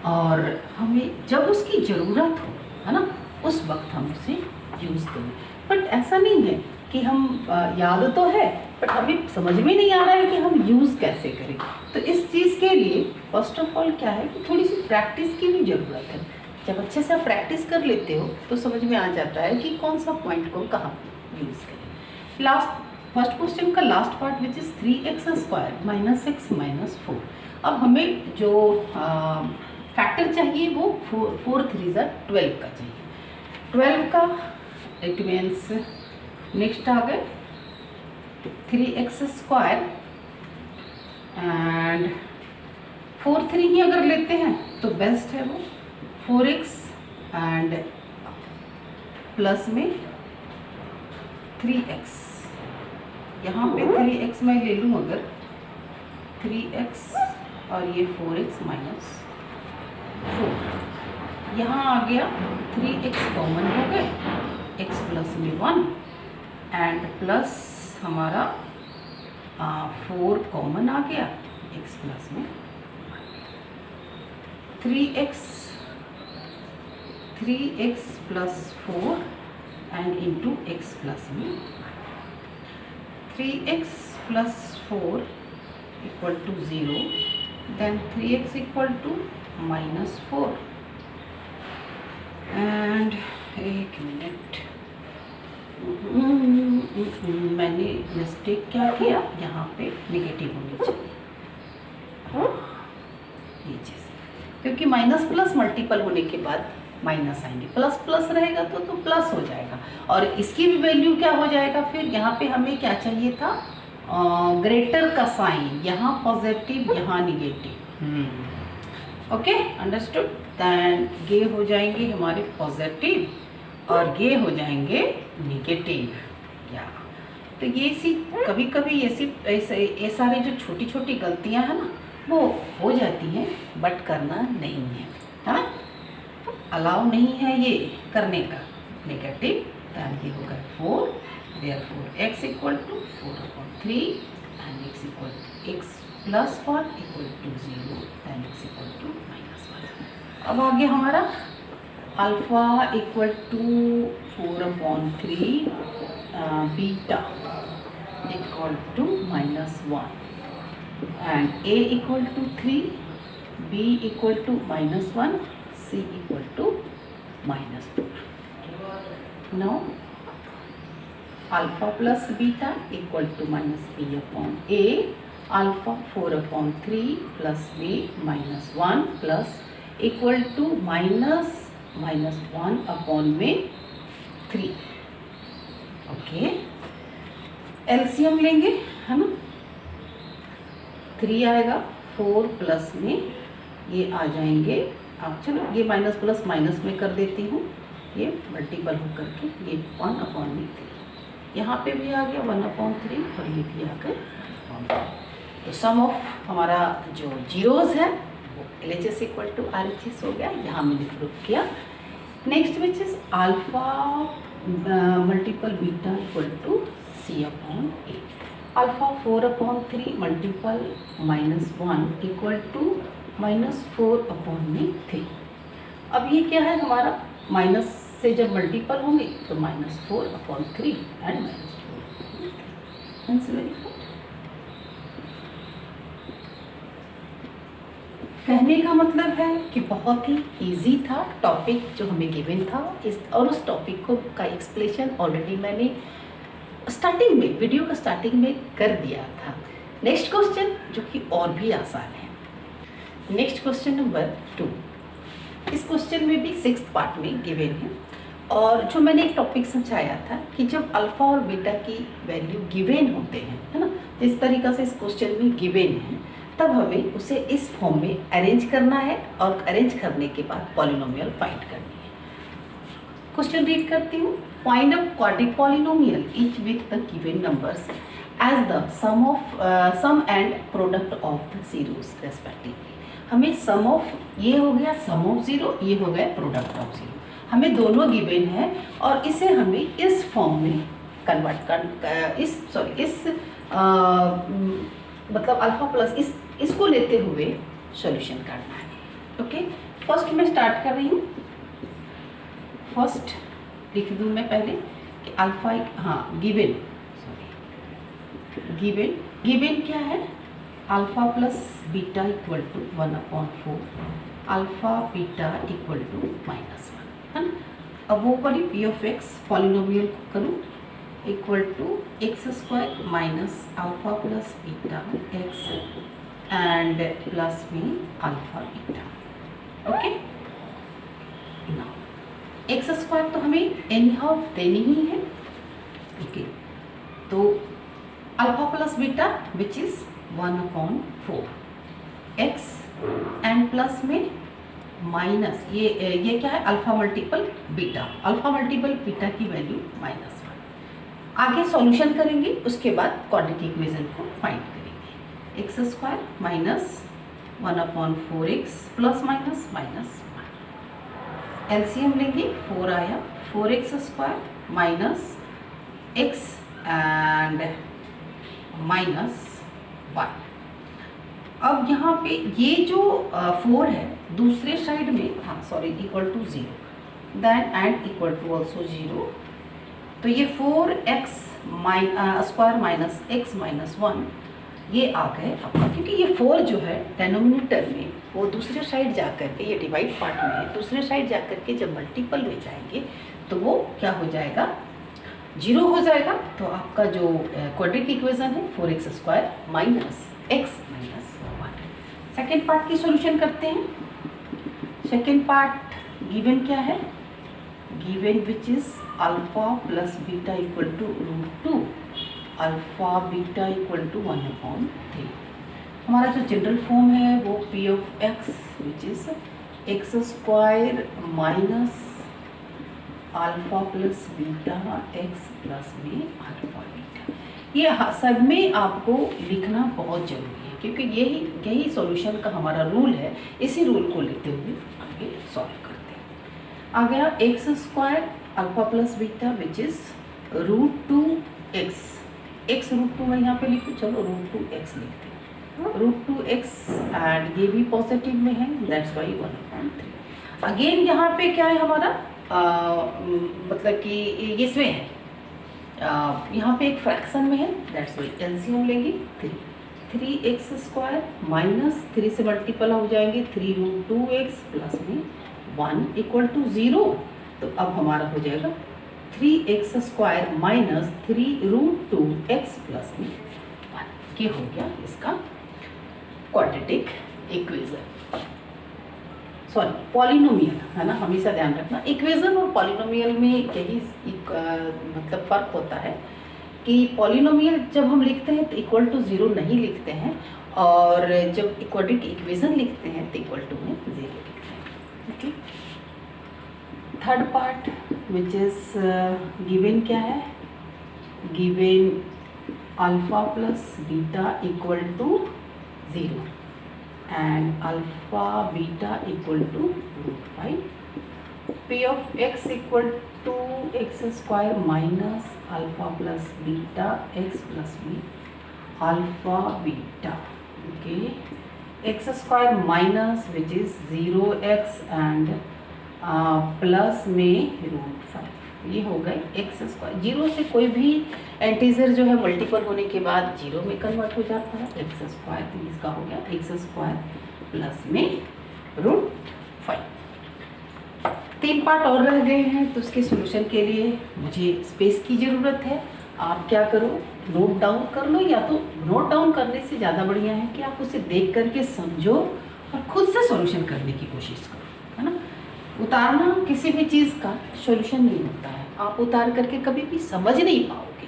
और हमें जब उसकी ज़रूरत हो, है ना, उस वक्त हम उसे यूज़ करें। बट ऐसा नहीं है कि हम याद तो है बट हमें समझ में नहीं आ रहा है कि हम यूज़ कैसे करें। तो इस चीज़ के लिए फर्स्ट ऑफ ऑल क्या है कि थोड़ी सी प्रैक्टिस की भी ज़रूरत है। जब अच्छे से आप प्रैक्टिस कर लेते हो तो समझ में आ जाता है कि कौन सा पॉइंट को कहाँ यूज़ करें। फर्स्ट क्वेश्चन का last part which is 3x² - x - 4। अब हमें जो फैक्टर चाहिए वो 4 3 12 का चाहिए। 12 का इट मीन्स नेक्स्ट आ गए 3x² एंड 4 3 ही अगर लेते हैं तो बेस्ट है वो 4x एंड प्लस में 3x। यहाँ पे 3x मैं ले लूँ अगर 3x और ये 4x - 4, यहाँ आ गया 3x कॉमन हो गए, x प्लस में 1 एंड प्लस हमारा 4 कॉमन आ गया, x प्लस में 3x plus 4 and into x plus में 3x plus 4 equal to 0, then 3x equal to -4 and एक मिनट, मैंने मिस्टेक क्या किया, यहाँ पे नेगेटिव होनी चाहिए नीचे से, क्योंकि माइनस प्लस मल्टीपल होने के बाद माइनस आएंगे, प्लस प्लस रहेगा तो प्लस हो जाएगा, और इसकी भी वैल्यू क्या हो जाएगा। फिर यहाँ पे हमें क्या चाहिए था, ग्रेटर का साइन, यहाँ पॉजिटिव यहाँ निगेटिव। Okay, understood. देन ये हो जाएंगे हमारे पॉजिटिव और ये हो जाएंगे निगेटिव। या तो ये सी कभी कभी ये सारी जो छोटी छोटी गलतियाँ हैं ना वो हो जाती हैं, बट करना नहीं है, है ना, अलाउ नहीं है ये करने का। नेगेटिव दैन ये होगा 4, therefore x equal to 4/3 and x plus 1 equal to 0 then x equal to -1। अब आगे हमारा alpha equal to 4/3 beta equal to -1 and a equal to 3, b equal to -1, c equal to -4। Now alpha plus beta equal to -b/a, alpha 4/3 plus b -1 plus equal to -1 में 3। Okay, LCM लेंगे, है ना, 3 आएगा, 4 plus में ये आ जाएंगे। अब चलो ये माइनस प्लस माइनस में कर देती हूँ, ये मल्टीपल हो करके ये 1/3, यहाँ पे भी आ गया 1/3 और ये भी आ गया। तो सम ऑफ हमारा जो जीरोज़ है वो LHS इक्वल टू RHS हो गया, यहाँ मैंने प्रूफ किया। Next which is alpha multiple beta equal to C/A, alpha 4/3 multiple -1 equal to -4/3। अब ये क्या है हमारा, माइनस से जब मल्टीपल होंगे तो -4/3 एंड -4। कहने का मतलब है कि बहुत ही इजी था टॉपिक जो हमें गिवन था और उस टॉपिक को का एक्सप्लेनेशन ऑलरेडी मैंने स्टार्टिंग में, वीडियो का स्टार्टिंग में कर दिया था। नेक्स्ट क्वेश्चन जो कि और भी आसान है, नेक्स्ट क्वेश्चन नंबर 2। इस क्वेश्चन में भी 6th पार्ट में गिवन है, और जो मैंने एक टॉपिक समझाया था कि जब अल्फ़ा और बीटा की वैल्यू गिवन होते हैं, है ना, जिस तरीक़ा से इस क्वेश्चन में गिवन है, तब हमें उसे इस फॉर्म में अरेंज करना है और अरेंज करने के बाद पॉलिनोमियल फाइंड करनी है। क्वेश्चन रीड करती हूँ। Find a quadratic polynomial each with the given numbers as the sum and product of the zeros respectively. हमें सम ऑफ, ये हो गया सम ऑफ जीरो, ये हो गया प्रोडक्ट ऑफ जीरो, हमें दोनों गिवन है और इसे हमें इस फॉर्म में कन्वर्ट कर इस मतलब अल्फा प्लस इसको लेते हुए सॉल्यूशन करना है। ओके, फर्स्ट मैं स्टार्ट कर रही हूँ। फर्स्ट लिख दूँ मैं पहले कि अल्फा, हाँ गिवन, गिवन क्या है, alpha plus beta equal to 1/4, alpha beta equal to -1, है ना। अब वो करी पी ऑफ एक्स पॉलिनोमियल को करूँ equal to x² minus alpha plus beta x and plus में alpha beta. Okay, now x² तो हमें एनी हाउ देनी ही है। ओके, तो alpha plus beta which is 1/4 x and plus में माइनस ये क्या है, alpha multiple beta, alpha multiple beta की वैल्यू -1। आगे सॉल्यूशन करेंगे, उसके बाद क्वाड्रेटिक इक्वेशन को फाइंड करेंगे। x² minus 1/4x plus minus -1, LCM लेंगे 4 आया, 4x² माइनस x एंड -1। अब यहाँ पे ये जो 4 है दूसरे साइड में, हाँ sorry, equal to 0 then and equal to also 0, तो ये 4x² माइनस x -1 ये आ गए आपका, क्योंकि ये 4 जो है डेनोमिनेटर में वो दूसरे साइड जा कर के, ये डिवाइड पार्ट में है, दूसरे साइड जा कर के जब मल्टीपल में जाएंगे तो वो क्या हो जाएगा, 0 हो जाएगा। तो आपका जो क्वाड्रेटिक इक्वेशन है 4x² minus x -1। Second part की सॉल्यूशन करते हैं। सेकेंड पार्ट गिवन क्या है, given which is alpha plus beta equal to √2, alpha beta equal to 1/3। हमारा जो जनरल फॉर्म है वो p of x which is x² minus alpha plus beta x plus में अल्फा बीटा। ये सब में आपको लिखना बहुत जरूरी है, क्योंकि यही सॉल्यूशन का हमारा रूल है। इसी रूल को लेते हुए आगे सॉल्व करते हैं। आ गया x² alpha plus beta which is √2x, x √2 मैं यहाँ पे लिखूँ, चलो √2x लिखते हैं, √2x एंड ये भी पॉजिटिव में है, दैट्स वाई 1/3। अगेन यहाँ पे क्या है हमारा, मतलब कि इसमें है, यहाँ पे एक फ्रैक्शन में है, दैट्स वाई एलसीएम लेंगे 3x² माइनस 3 से मल्टीपल हो जाएंगे 3√2x प्लस में 1 इक्वल टू 0। तो अब हमारा हो जाएगा 3x² माइनस 3√2x प्लस में 1। ये हो गया इसका क्वाड्रेटिक इक्वेशन, सॉरी पॉलिनोमियल, है ना, हमेशा ध्यान रखना इक्वेशन और पॉलिनोमियल में यही मतलब फ़र्क होता है कि पॉलिनोमियल जब हम लिखते हैं तो इक्वल टू 0 नहीं लिखते हैं, और जब क्वाड्रेटिक इक्वेशन लिखते हैं तो इक्वल टू में 0 लिखते हैं। Okay, third part which is given क्या है, given alpha plus beta equal to 0 and alpha beta equal to √5, p of x equal to x² minus alpha plus beta x plus b alpha beta। okay, x² minus which is 0x and plus में √5, ये हो गए x²। 0 से कोई भी integer जो है multiple होने के बाद 0 में कन्वर्ट हो जाता है, x², तो इसका हो गया x² प्लस में √5। 3 पार्ट और रह गए हैं, तो उसके सॉल्यूशन के लिए मुझे स्पेस की ज़रूरत है। आप क्या करो, नोट डाउन कर लो, या तो नोट डाउन करने से ज़्यादा बढ़िया है कि आप उसे देख करके समझो और खुद से सॉल्यूशन करने की कोशिश करो, है ना। उतारना किसी भी चीज़ का सॉल्यूशन नहीं होता है, आप उतार करके कभी भी समझ नहीं पाओगे।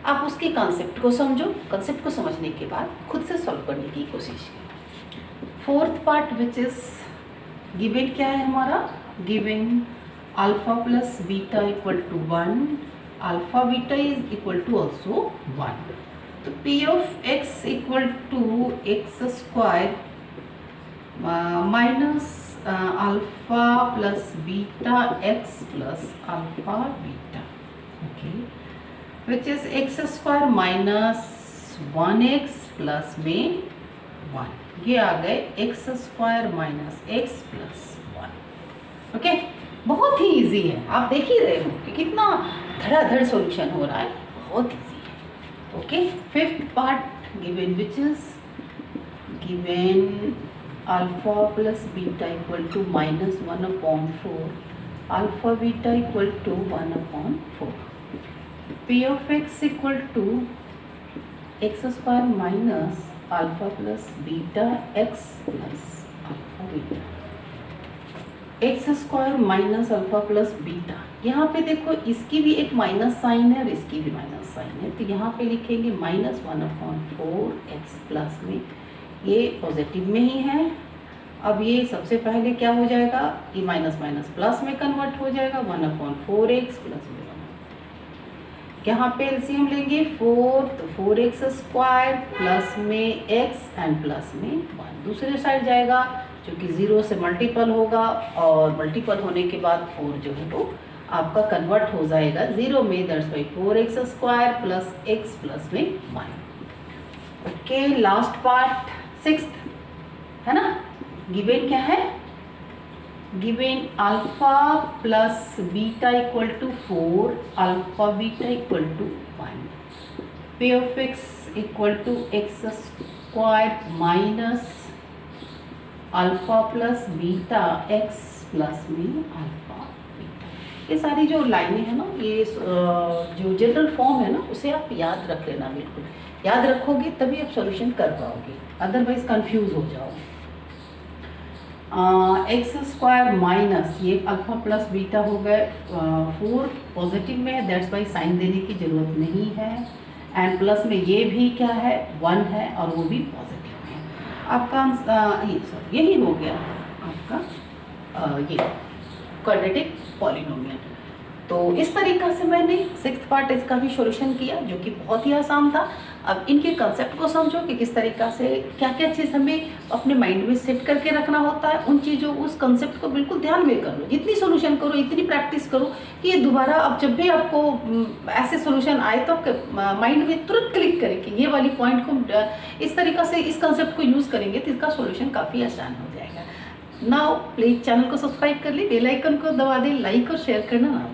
आप उसके कॉन्सेप्ट को समझो, कॉन्सेप्ट को समझने के बाद खुद से सॉल्व करने की कोशिश करो। Fourth part which is given क्या है हमारा, given alpha plus beta equal to 1, alpha beta is equal to also 1. तो P of x equal to x square minus alpha plus beta x plus alpha beta, okay, which is x square minus 1x plus में 1. ये आ गए x square minus x plus 1. Okay, बहुत ही easy है. आप देख ही रहे हो कि कितना धड़ाधड़ सॉल्यूशन हो रहा है, बहुत इजी है. Okay, fifth part given which is given alpha plus beta equal to minus 1/4, alpha beta equal to 1/4. P of x equal to x square minus alpha plus beta x plus alpha beta, x square minus alpha plus beta. यहाँ पे देखो इसकी भी एक minus sign है और इसकी भी माइनस साइन है, तो यहाँ पे लिखेंगे माइनस 1/4 एक्स प्लस में, ये पॉजिटिव में ही है. अब ये सबसे पहले क्या हो जाएगा, ये माइनस माइनस प्लस में कन्वर्ट हो जाएगा 1/4 एक्स प्लस में. यहाँ पे एलसीएम लेंगे 4, तो 4x स्क्वायर प्लस में x एंड प्लस में 1. दूसरे साइड जाएगा जो कि 0 से मल्टीपल होगा और मल्टीपल होने के बाद 4 जो है वो आपका कन्वर्ट हो जाएगा 0 में, that's why 4x square plus x plus में 1. ओके, लास्ट पार्ट सिक्स्थ है ना. गिवन क्या है, given alpha plus beta equal to 4, alpha beta equal to 1, p of x equal to x square minus alpha plus beta x plus में alpha beta. ये सारी जो लाइनें हैं ना, ये जो जनरल फॉर्म है ना, उसे आप याद रख लेना. बिल्कुल याद रखोगे तभी आप सॉल्यूशन कर पाओगे, अदरवाइज कंफ्यूज हो जाओगे. एक्स स्क्वायर माइनस ये अल्फा प्लस बीटा हो गए, 4 पॉजिटिव में है, दैट्स वाई साइन देने की ज़रूरत नहीं है. एंड प्लस में ये भी क्या है 1 है और वो भी पॉजिटिव में है. आपका ये सॉरी यही हो गया आपका ये क्वाड्रेटिक पॉलिनोमियल. तो इस तरीक़ा से मैंने सिक्स्थ पार्ट इसका भी सॉल्यूशन किया, जो कि बहुत ही आसान था. अब इनके कंसेप्ट को समझो कि किस तरीक़ा से क्या क्या चीज़ हमें अपने माइंड में सेट करके रखना होता है. उन चीज़ों उस कंसेप्ट को बिल्कुल ध्यान में कर लो, जितनी सॉल्यूशन करो, इतनी प्रैक्टिस करो कि ये दोबारा अब जब भी आपको ऐसे सॉल्यूशन आए तो आपके माइंड में तुरंत क्लिक करे कि ये वाली पॉइंट को इस तरीक़ा से इस कंसेप्ट को यूज़ करेंगे तो इसका सॉल्यूशन काफ़ी आसान हो जाएगा. नाउ प्लीज़ चैनल को सब्सक्राइब कर ले, बेल आइकन को दबा दे, लाइक और शेयर करना ना